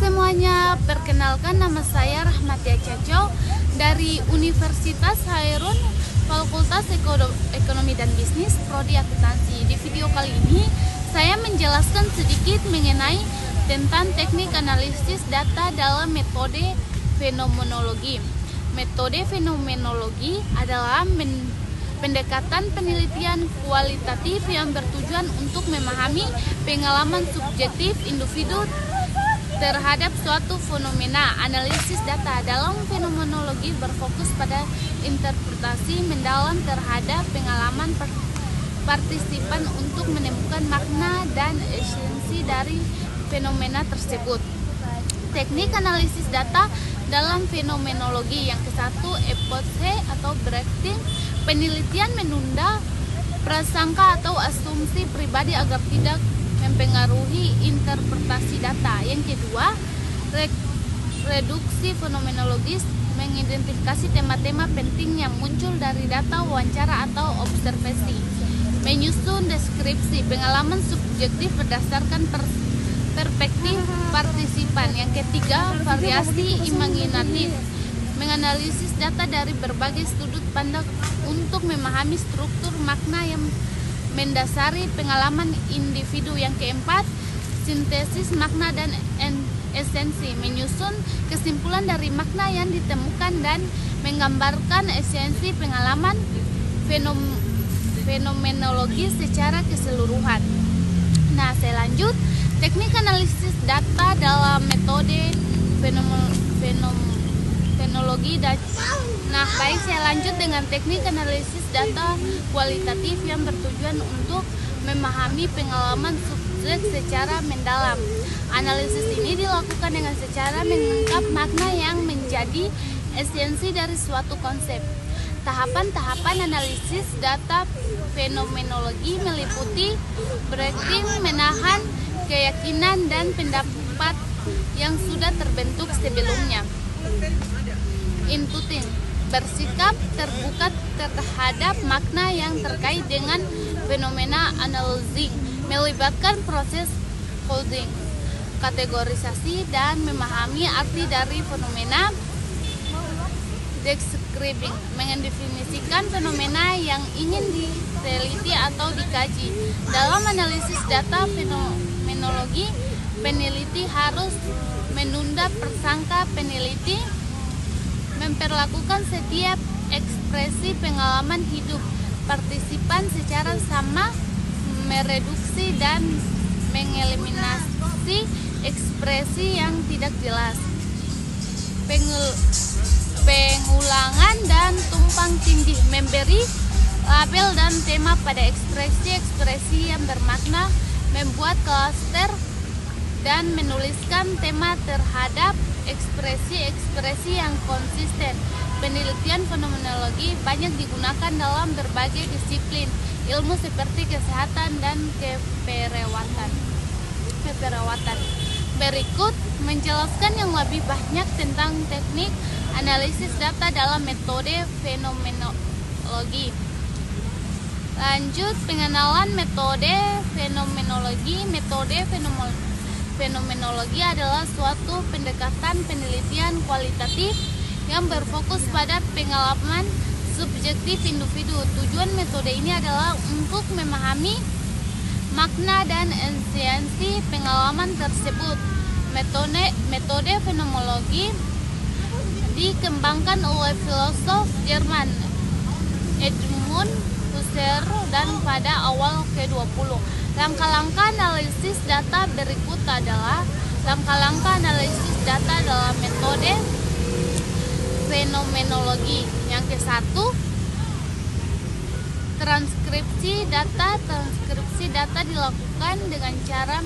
semuanya, perkenalkan nama saya Rahmatia Caco dari Universitas Hairun, Fakultas Ekonomi dan Bisnis, Prodi Akuntansi. Di video kali ini saya menjelaskan sedikit mengenai tentang teknik analisis data dalam metode fenomenologi. Metode fenomenologi adalah pendekatan penelitian kualitatif yang bertujuan untuk memahami pengalaman subjektif individu terhadap suatu fenomena. Analisis data dalam fenomenologi berfokus pada interpretasi mendalam terhadap pengalaman partisipan untuk menemukan makna dan esensi dari fenomena tersebut. Teknik analisis data dalam fenomenologi yang ke-1, epose atau breathing, penelitian menunda prasangka atau asumsi pribadi agar tidak mempengaruhi interpretasi data. Yang kedua, reduksi fenomenologis, mengidentifikasi tema-tema penting yang muncul dari data wawancara atau observasi. Menyusun deskripsi pengalaman subjektif berdasarkan perspektif partisipan. Yang ketiga, variasi imaginatif, menganalisis data dari berbagai sudut pandang untuk memahami struktur makna yang mendasari pengalaman individu. Yang keempat, sintesis makna dan esensi, menyusun kesimpulan dari makna yang ditemukan dan menggambarkan esensi pengalaman fenomenologi secara keseluruhan. Nah, saya lanjut, teknik analisis data dalam metode fenomenologi dan baik, saya lanjut dengan teknik analisis data kualitatif yang bertujuan untuk memahami pengalaman subjek secara mendalam. Analisis ini dilakukan dengan secara mengungkap makna yang menjadi esensi dari suatu konsep. Tahapan-tahapan analisis data fenomenologi meliputi breathing, menahan keyakinan dan pendapat yang sudah terbentuk sebelumnya. Inputting, bersikap terbuka terhadap makna yang terkait dengan fenomena. Analyzing, melibatkan proses coding, kategorisasi dan memahami arti dari fenomena. Describing, mendefinisikan fenomena yang ingin diteliti atau dikaji. Dalam analisis data fenomenologi, peneliti harus menunda prasangka. Peneliti memperlakukan setiap ekspresi pengalaman hidup partisipan secara sama, mereduksi dan mengeliminasi ekspresi yang tidak jelas. Pengulangan dan tumpang tindih, memberi label dan tema pada ekspresi-ekspresi yang bermakna, membuat klaster dan menuliskan tema terhadap ekspresi-ekspresi yang konsisten. Penelitian fenomenologi banyak digunakan dalam berbagai disiplin ilmu seperti kesehatan dan keperawatan. Berikut menjelaskan yang lebih banyak tentang teknik analisis data dalam metode fenomenologi. Lanjut, pengenalan metode fenomenologi. Metode fenomenologi adalah suatu pendekatan penelitian kualitatif yang berfokus pada pengalaman subjektif individu. Tujuan metode ini adalah untuk memahami makna dan esensi pengalaman tersebut. Metode fenomenologi dikembangkan oleh filosof Jerman Edmund Husserl dan pada awal ke-20. Langkah-langkah analisis data berikut adalah langkah-langkah analisis data dalam metode fenomenologi. Yang ke-1, transkripsi data. Transkripsi data dilakukan dengan cara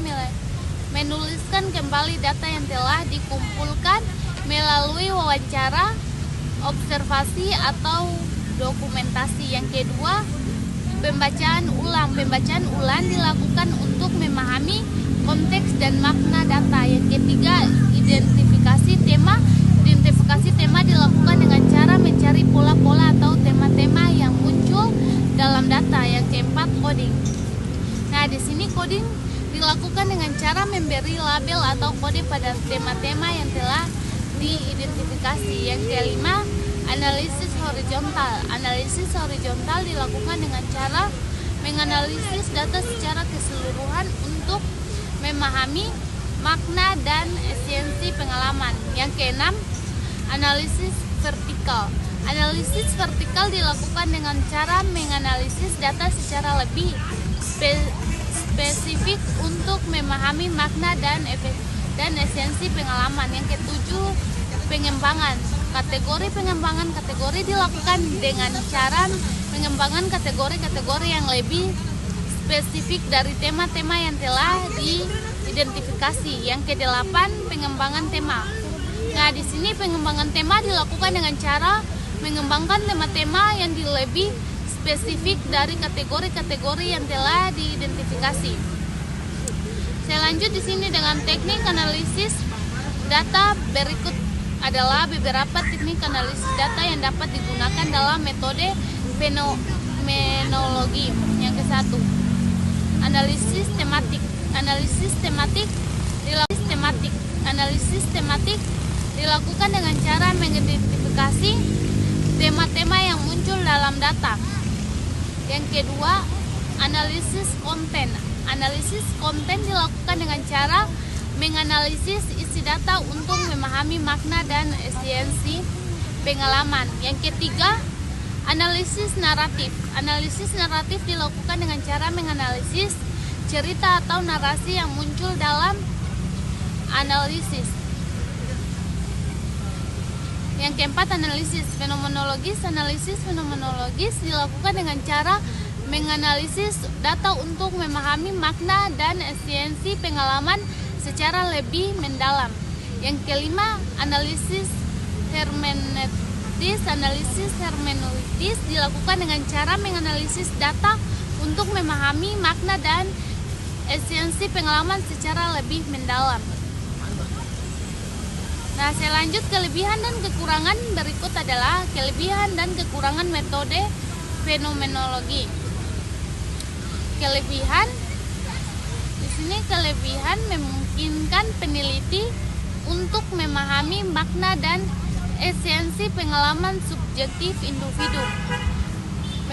menuliskan kembali data yang telah dikumpulkan melalui wawancara, observasi atau dokumentasi. Yang kedua, pembacaan ulang. Pembacaan ulang dilakukan untuk memahami konteks dan makna data. Yang ketiga, identifikasi tema. Identifikasi tema dilakukan dengan cara mencari pola-pola atau tema-tema yang muncul dalam data. Yang keempat, coding. Nah, di sini coding dilakukan dengan cara memberi label atau kode pada tema-tema yang telah diidentifikasi. Yang kelima, analisis horizontal. Analisis horizontal dilakukan dengan cara menganalisis data secara keseluruhan untuk memahami makna dan esensi pengalaman. Yang keenam, analisis vertikal. Analisis vertikal dilakukan dengan cara menganalisis data secara lebih spesifik untuk memahami makna dan esensi pengalaman. Yang ketujuh, pengembangan. Kategori dilakukan dengan cara pengembangan kategori-kategori yang lebih spesifik dari tema-tema yang telah diidentifikasi. Yang kedelapan, pengembangan tema. Nah, di sini pengembangan tema dilakukan dengan cara mengembangkan tema-tema yang lebih spesifik dari kategori-kategori yang telah diidentifikasi. Saya lanjut di sini dengan teknik analisis data. Berikut adalah beberapa teknik analisis data yang dapat digunakan dalam metode fenomenologi. Yang ke-1, analisis tematik. Analisis tematik dilakukan dengan cara mengidentifikasi tema-tema yang muncul dalam data. Yang kedua, analisis konten. Analisis konten dilakukan dengan cara menganalisis isi data untuk memahami makna dan esensi pengalaman. Yang ketiga, analisis naratif. Analisis naratif dilakukan dengan cara menganalisis cerita atau narasi yang muncul dalam analisis. Yang keempat, analisis fenomenologis. Analisis fenomenologis dilakukan dengan cara menganalisis data untuk memahami makna dan esensi pengalaman secara lebih mendalam. Yang kelima, analisis hermeneutis. Analisis hermeneutis dilakukan dengan cara menganalisis data untuk memahami makna dan esensi pengalaman secara lebih mendalam. Nah, saya lanjut kelebihan dan kekurangan. Berikut adalah kelebihan dan kekurangan metode fenomenologi. Kelebihan, di sini kelebihan memungkinkan peneliti untuk memahami makna dan esensi pengalaman subjektif individu.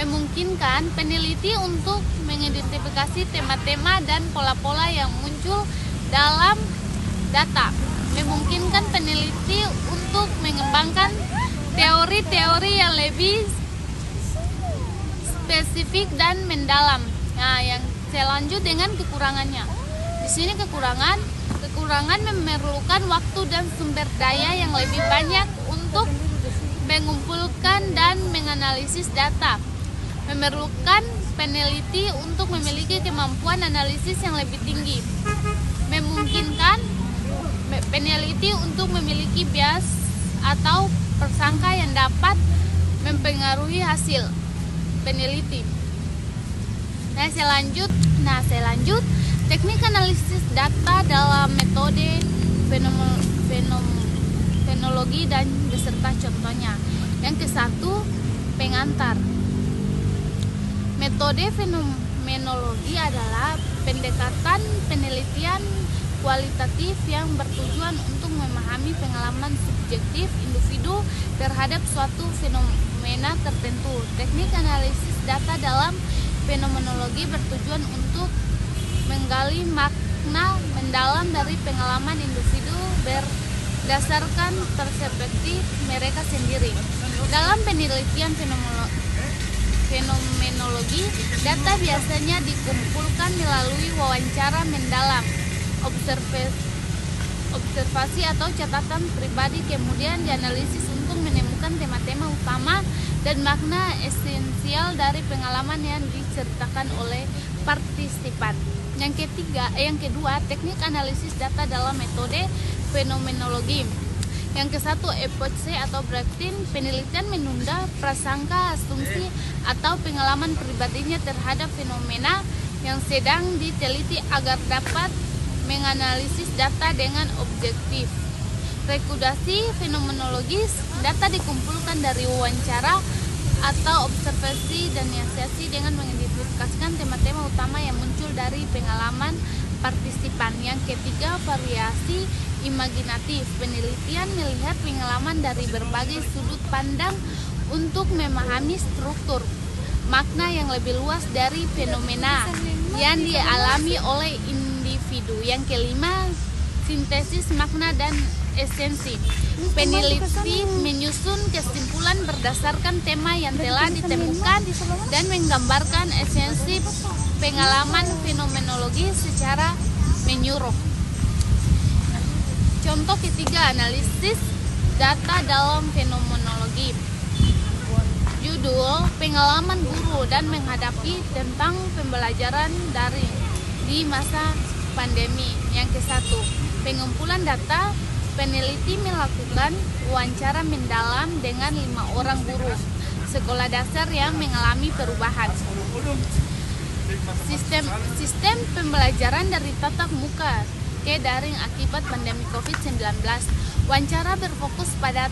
Memungkinkan peneliti untuk mengidentifikasi tema-tema dan pola-pola yang muncul dalam data. Memungkinkan peneliti untuk mengembangkan teori-teori yang lebih spesifik dan mendalam. Nah, yang saya lanjut dengan kekurangannya. Di sini kekurangan memerlukan waktu dan sumber daya yang lebih banyak untuk mengumpulkan dan menganalisis data. Memerlukan peneliti untuk memiliki kemampuan analisis yang lebih tinggi. Memungkinkan peneliti untuk memiliki bias atau persangka yang dapat mempengaruhi hasil peneliti. Nah, saya lanjut teknik analisis data dalam metode fenomenologi dan beserta contohnya. Yang ke-1, pengantar. Metode fenomenologi adalah pendekatan penelitian kualitatif yang bertujuan untuk memahami pengalaman subjektif individu terhadap suatu fenomena tertentu. Teknik analisis data dalam fenomenologi bertujuan untuk menggali makna mendalam dari pengalaman individu berdasarkan perspektif mereka sendiri. Dalam penelitian fenomenologi, data biasanya dikumpulkan melalui wawancara mendalam, observasi atau catatan pribadi, kemudian dianalisis untuk menemukan tema-tema utama dan makna esensial dari pengalaman yang diceritakan oleh partisipan. Yang kedua, teknik analisis data dalam metode fenomenologi. Yang ke-1, hipotese atau Brecht-in. Penelitian menunda prasangka, asumsi atau pengalaman pribadinya terhadap fenomena yang sedang diteliti agar dapat menganalisis data dengan objektif. Rekodasi fenomenologis, data dikumpulkan dari wawancara atau observasi dan analisis dengan mengidentifikasikan tema-tema utama yang muncul dari pengalaman partisipan. Yang ketiga, variasi imaginatif. Penelitian melihat pengalaman dari berbagai sudut pandang untuk memahami struktur makna yang lebih luas dari fenomena yang dialami oleh individu. Yang kelima, sintesis makna dan esensi. Peneliti menyusun kesimpulan berdasarkan tema yang telah ditemukan dan menggambarkan esensi pengalaman fenomenologi secara menyeluruh. Contoh ketiga, analisis data dalam fenomenologi. Judul, pengalaman guru dan menghadapi tentang pembelajaran daring di masa pandemi. Yang ke-1, pengumpulan data. Peneliti melakukan wawancara mendalam dengan 5 orang guru sekolah dasar yang mengalami perubahan sistem pembelajaran dari tatap muka ke daring akibat pandemi COVID-19. Wawancara berfokus pada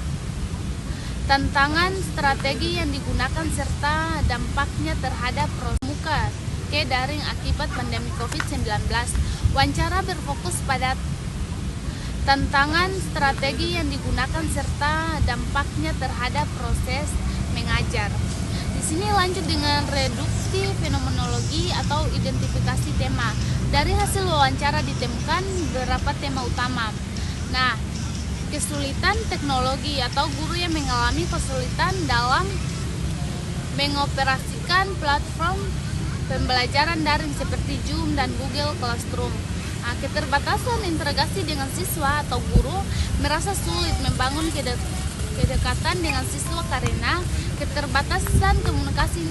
tantangan, strategi yang digunakan serta dampaknya terhadap proses muka ke daring akibat pandemi COVID-19. Wawancara berfokus pada tantangan, strategi yang digunakan serta dampaknya terhadap proses mengajar. Di sini lanjut dengan reduksi fenomenologi atau identifikasi tema. Dari hasil wawancara ditemukan beberapa tema utama. Nah, kesulitan teknologi atau guru yang mengalami kesulitan dalam mengoperasikan platform pembelajaran daring seperti Zoom dan Google Classroom. Nah, keterbatasan integrasi dengan siswa atau guru merasa sulit membangun kedekatan dengan siswa karena keterbatasan komunikasi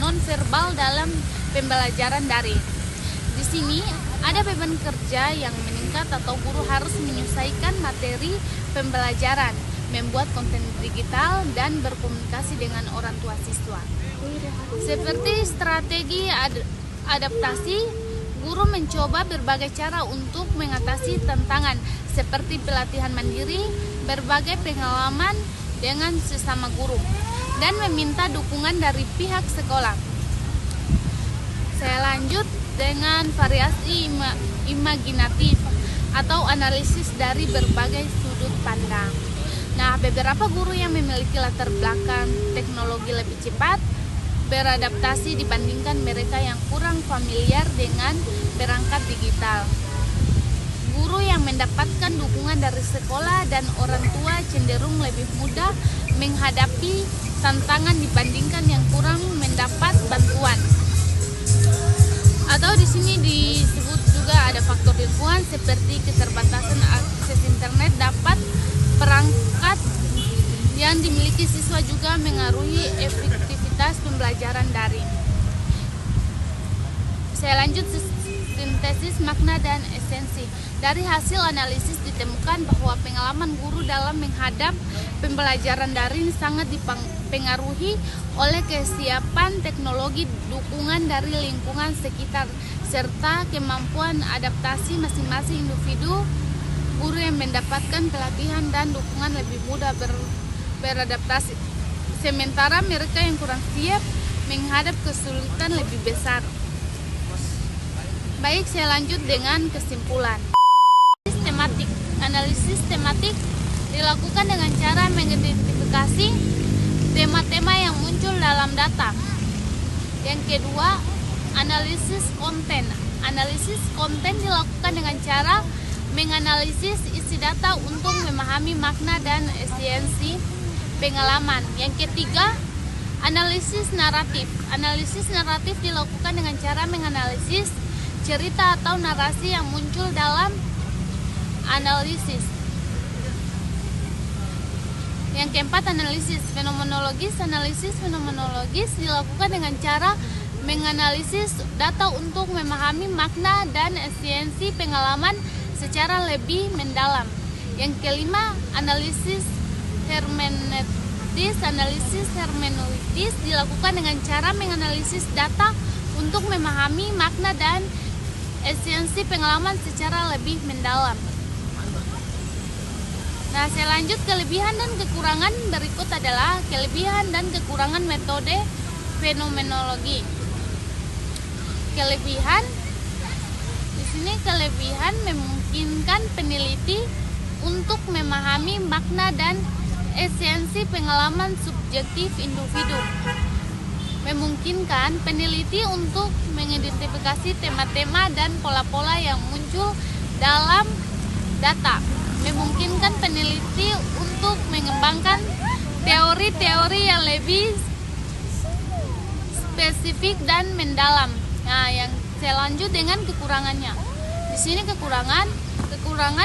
non-verbal dalam pembelajaran daring. Di sini ada beban kerja yang meningkat atau guru harus menyesuaikan materi pembelajaran, membuat konten digital dan berkomunikasi dengan orang tua siswa. Seperti strategi adaptasi, guru mencoba berbagai cara untuk mengatasi tantangan seperti pelatihan mandiri, berbagai pengalaman dengan sesama guru, dan meminta dukungan dari pihak sekolah. Saya lanjut dengan variasi imaginatif atau analisis dari berbagai sudut pandang. Nah, beberapa guru yang memiliki latar belakang teknologi lebih cepat beradaptasi dibandingkan mereka yang kurang familiar dengan perangkat digital. Guru yang mendapatkan dukungan dari sekolah dan orang tua cenderung lebih mudah menghadapi tantangan dibandingkan yang kurang mendapat bantuan. Atau di sini disebut juga ada faktor lingkungan seperti keterbatasan akses internet. Dapat perangkat yang dimiliki siswa juga mengaruhi efektivitas pembelajaran daring. Saya lanjut sintesis makna dan esensi. Dari hasil analisis ditemukan bahwa pengalaman guru dalam menghadap pembelajaran daring sangat dipengaruhi oleh kesiapan teknologi, dukungan dari lingkungan sekitar, serta kemampuan adaptasi masing-masing individu. Guru yang mendapatkan pelatihan dan dukungan lebih mudah beradaptasi, sementara mereka yang kurang siap menghadap kesulitan lebih besar. Baik, saya lanjut dengan kesimpulan. Analisis tematik dilakukan dengan cara mengidentifikasi tema-tema yang muncul dalam data. Yang kedua, analisis konten. Analisis konten dilakukan dengan cara menganalisis isi data untuk memahami makna dan esensi pengalaman. Yang ketiga, analisis naratif. Analisis naratif dilakukan dengan cara menganalisis cerita atau narasi yang muncul dalam analisis. Yang keempat, analisis fenomenologis. Analisis fenomenologis dilakukan dengan cara menganalisis data untuk memahami makna dan esensi pengalaman secara lebih mendalam. Yang kelima, analisis hermeneutis. Analisis hermeneutis dilakukan dengan cara menganalisis data untuk memahami makna dan esensi pengalaman secara lebih mendalam. Nah, saya lanjut kelebihan dan kekurangan. Berikut adalah kelebihan dan kekurangan metode fenomenologi. Kelebihan, di Di sini kelebihan memungkinkan peneliti untuk memahami makna dan esensi pengalaman subjektif individu. Memungkinkan peneliti untuk mengidentifikasi tema-tema dan pola-pola yang muncul dalam data. Memungkinkan peneliti untuk mengembangkan teori-teori yang lebih spesifik dan mendalam. Nah, yang selanjut dengan kekurangannya. Di sini kekurangan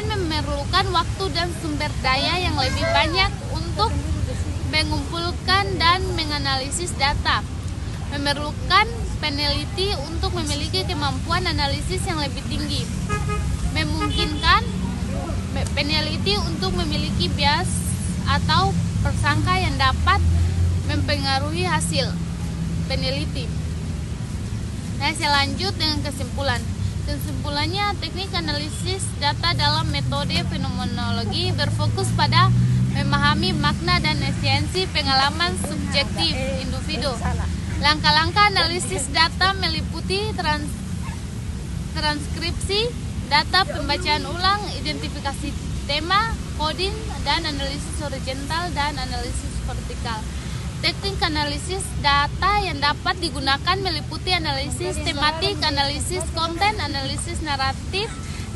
memerlukan waktu dan sumber daya yang lebih banyak untuk mengumpulkan dan menganalisis data. Memerlukan peneliti untuk memiliki kemampuan analisis yang lebih tinggi. Memungkinkan peneliti untuk memiliki bias atau persangka yang dapat mempengaruhi hasil peneliti. Nah, selanjut dengan kesimpulan. Kesimpulannya, teknik analisis data dalam metode fenomenologi berfokus pada memahami makna dan esensi pengalaman subjektif individu. Langkah-langkah analisis data meliputi transkripsi data, pembacaan ulang, identifikasi tema, coding, dan analisis horizontal dan analisis vertikal. Teknik analisis data yang dapat digunakan meliputi analisis tematik, analisis konten, analisis naratif,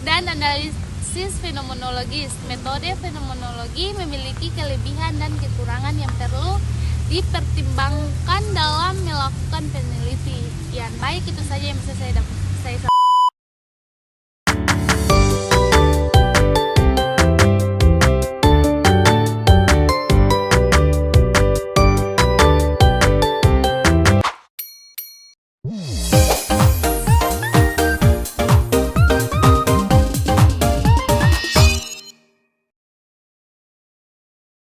dan analisis fenomenologis. Metode fenomenologi memiliki kelebihan dan kekurangan yang perlu dipertimbangkan dalam melakukan penelitian. Baik, itu saja yang bisa saya